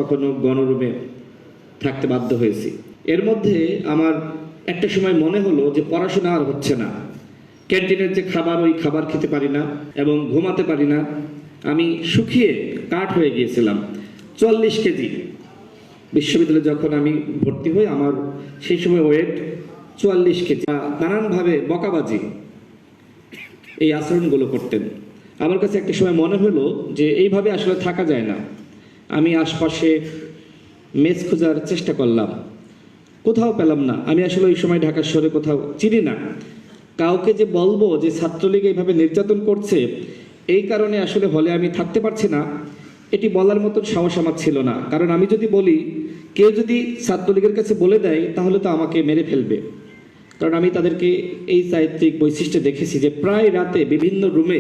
কখনো গণরুমে থাকতে বাধ্য হয়েছি। এর মধ্যে আমার একটা সময় মনে হলো যে পড়াশোনা আর হচ্ছে না, ক্যান্টিনের যে খাবার ওই খাবার খেতে পারি না এবং ঘুমাতে পারি না। আমি শুকিয়ে কাঠ হয়ে গিয়েছিলাম, 44 কেজি। বিশ্ববিদ্যালয়ে যখন আমি ভর্তি হই আমার সেই সময় ওয়েট 44 কেজি। নানানভাবে বকাবাজি এই আচরণগুলো করতেন। আমার কাছে একটা সময় মনে হলো যে এইভাবে আসলে থাকা যায় না। আমি আশপাশে মেস খোঁজার চেষ্টা করলাম, কোথাও পেলাম না। আমি আসলে ওই সময় ঢাকা শহরে কোথাও চিনি না। কাউকে যে বলবো যে ছাত্রলীগ এইভাবে নির্যাতন করছে, এই কারণে আসলে হলে আমি থাকতে পারছি না, এটি বলার মতন সাহস আমার ছিল না। কারণ আমি যদি বলি, কেউ যদি ছাত্রলীগের কাছে বলে দেয় তাহলে তো আমাকে মেরে ফেলবে। কারণ আমি তাদেরকে এই চারিত্রিক বৈশিষ্ট্য দেখেছি যে প্রায় রাতে বিভিন্ন রুমে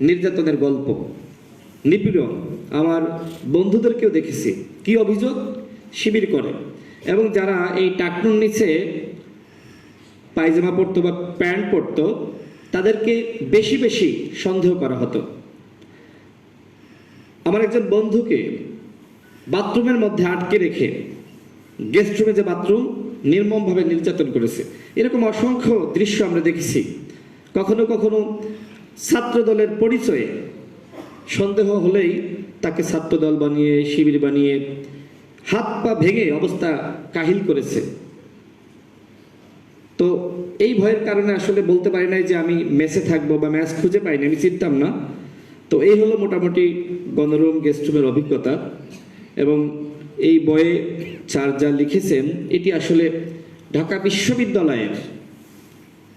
নির্যাতনের গল্প, নিপীড়ন। আমার বন্ধুদেরকেও দেখেছি। কি অভিযোগ? শিবির করে। এবং যারা এই টাকনুর নিচে পায়জামা পরতো বা প্যান্ট পরতো তাদেরকে বেশি বেশি সন্দেহ করা হতো। আমার একজন বন্ধুকে বাথরুমের মধ্যে আটকে রেখে, গেস্ট রুমে যে বাথরুম, নির্মমভাবে নির্যাতন করেছে। এরকম অসংখ্য দৃশ্য আমরা দেখেছি। কখনো কখনো ছাত্র দলের পরিচয়ে সন্দেহ হলেই তাকে ছাত্রদল বানিয়ে, শিবির বানিয়ে হাত পা ভেঙে অবস্থা কাহিল করেছে। তো এই ভয়ের কারণে আসলে বলতে পারি নাই যে আমি মেসে থাকবো বা ম্যাচ খুঁজে পাইনি, আমি চিনতাম না। তো এই হলো মোটামুটি গণরুম গেস্ট রুমের অভিজ্ঞতা। এবং এই বইয়ে স্যার যা লিখেছেন এটি আসলে ঢাকা বিশ্ববিদ্যালয়ের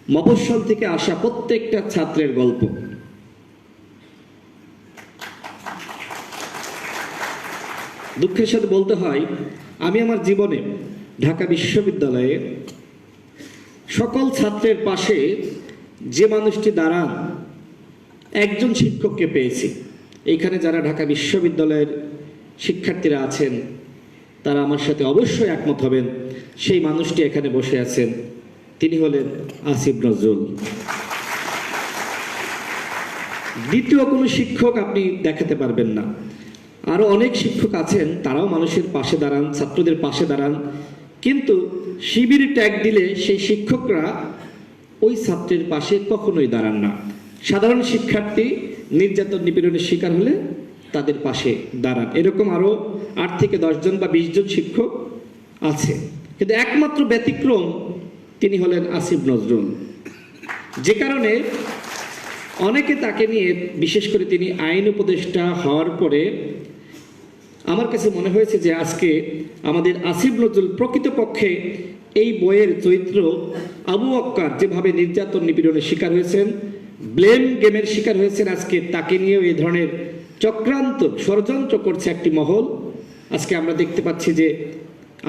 মফস্বল থেকে আসা প্রত্যেকটা ছাত্রের গল্প। দুঃখের সাথে বলতে হয়, আমি আমার জীবনে ঢাকা বিশ্ববিদ্যালয়ে সকল ছাত্রের পাশে যে মানুষটি দাঁড়ান, একজন শিক্ষককে পেয়েছি। এইখানে যারা ঢাকা বিশ্ববিদ্যালয়ের শিক্ষার্থীরা আছেন তারা আমার সাথে অবশ্যই একমত হবেন। সেই মানুষটি এখানে বসে আছেন, তিনি হলেন আসিফ নজরুল। দ্বিতীয় কোনো শিক্ষক আপনি দেখাতে পারবেন না। আরো অনেক শিক্ষক আছেন, তারাও মানুষের পাশে দাঁড়ান, ছাত্রদের পাশে দাঁড়ান, কিন্তু শিবির ট্যাগ দিলে সেই শিক্ষকরা ওই ছাত্রের পাশে কখনোই দাঁড়ান না। সাধারণ শিক্ষার্থী নির্যাতন নিপীড়নের শিকার হলে তাদের পাশে দাঁড়ান। এরকম আরো 8 থেকে 10 জন বা 20 জন শিক্ষক আছে, কিন্তু একমাত্র ব্যতিক্রম তিনি হলেন আসিফ নজরুল। যে কারণে অনেকে তাকে নিয়ে, বিশেষ করে তিনি আইন উপদেষ্টা হওয়ার পরে আমার কাছে মনে হয়েছে যে আজকে আমাদের আসিফ নজরুল প্রকৃতপক্ষে এই বইয়ের চরিত্র আবু বক্কর যেভাবে নির্যাতন নিপীড়নের শিকার হয়েছেন, ব্লেম গেমের শিকার হয়েছেন, আজকে তাকে নিয়েও এই ধরনের চক্রান্ত ষড়যন্ত্র করছে একটি মহল। আজকে আমরা দেখতে পাচ্ছি যে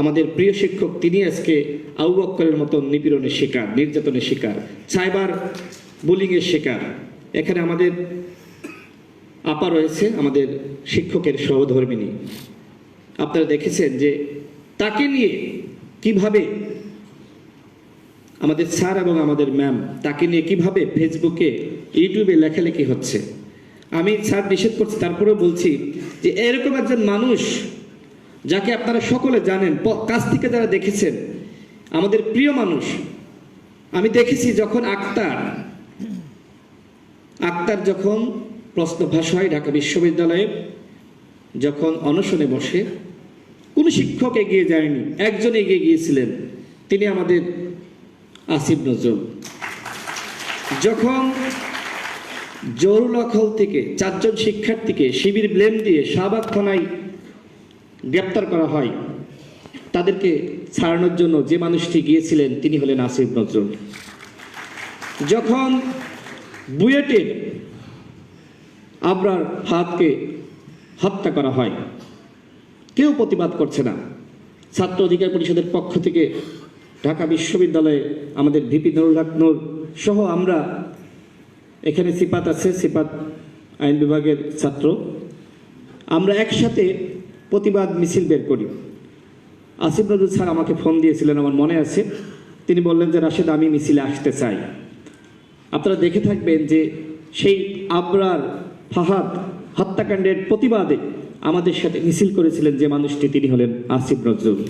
আমাদের প্রিয় শিক্ষক তিনি আজকে আবু বক্করের মতন নিপীড়নের শিকার, নির্যাতনের শিকার, সাইবার বুলিংয়ের শিকার। এখানে আমাদের আপা রয়েছে, আমাদের শিক্ষকের সহধর্মিনী। আপনারা দেখেছেন যে তাকে নিয়ে কিভাবে আমাদের স্যার এবং আমাদের ম্যাম তাকে নিয়ে কিভাবে ফেসবুকে, ইউটিউবে লেখালেখি হচ্ছে। আমি স্যার নিষেধ করছি, তারপরেও বলছি যে এরকম একজন মানুষ যাকে আপনারা সকলে জানেন, কাছ থেকে যারা দেখেছেন, আমাদের প্রিয় মানুষ। আমি দেখেছি যখন আক্তার যখন প্রশ্ন ফাঁস হয় ঢাকা বিশ্ববিদ্যালয়ে, যখন অনশনে বসে, কোনো শিক্ষক এগিয়ে যায়নি, একজন এগিয়ে গিয়েছিলেন, তিনি আমাদের আসিফ নজরুল। যখন জরুলাখল থেকে 4 জন শিক্ষার্থীকে শিবির ব্লেম দিয়ে শাহবাগ থানায় গ্রেপ্তার করা হয়, তাদেরকে ছাড়ানোর জন্য যে মানুষটি গিয়েছিলেন তিনি হলেন আসিফ নজরুল। যখন বুয়েটের আবরার ফাহাদকে হত্যা করা হয়, কেউ প্রতিবাদ করছে না। ছাত্র অধিকার পরিষদের পক্ষ থেকে ঢাকা বিশ্ববিদ্যালয়ে আমাদের ভিপি নুরুল হক নূর সহ আমরা, এখানে সিপাত আছে, সিপাত আইন বিভাগের ছাত্র, আমরা একসাথে প্রতিবাদ মিছিল বের করি। আসিফ নজরুল স্যার আমাকে ফোন দিয়েছিলেন, আমার মনে আছে। তিনি বললেন যে রাশেদ, আমি মিছিলে আসতে চাই। আপনারা দেখে থাকবেন যে সেই আবরার ফাহাদ হত্যাকাণ্ডের প্রতিবাদে আমাদের সাথে মিছিল করেছিলেন যে মানুষটি, তিনি হলেন আসিফ নজরুল।